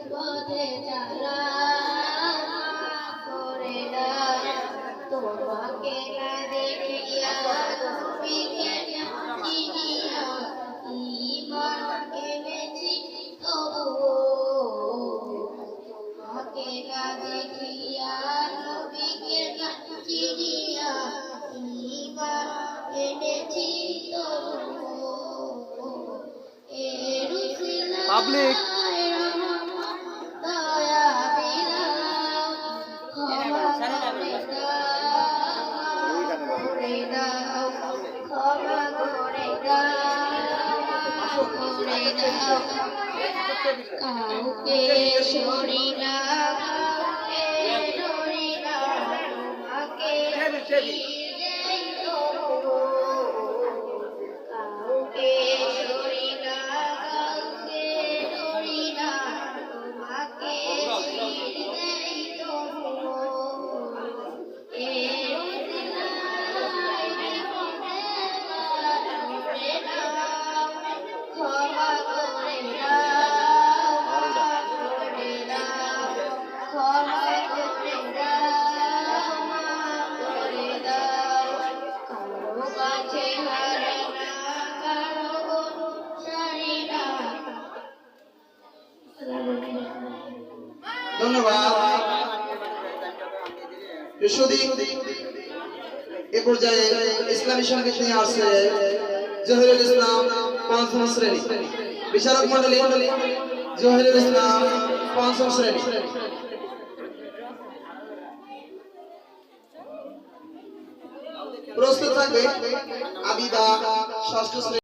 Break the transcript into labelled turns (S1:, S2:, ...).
S1: পথে চালা করে দাও তোমাকে না দেখিয়া নবীকে না চিনিয়া ঈমান এনেছি তবুও তোমাকে না দেখিয়া নবীকে না চিনিয়া ঈমান এনেছি তবুও
S2: পাবলিক
S1: কাউকে সরি না কাউকে সরি না তোমাকে কাউকে সরি না কাউকে সরি না তোমাকে
S2: ধন্যবাদ। এ পর্যায়ে ইসলামী সঙ্গীত নিয়ে আসছে জহিরুল ইসলাম পঞ্চম শ্রেণী। বিচারক মন্ডলী জহিরুল ইসলাম পঞ্চম শ্রেণী। প্রস্তুত থাকবে আবিদা ষষ্ঠ শ্রেণী।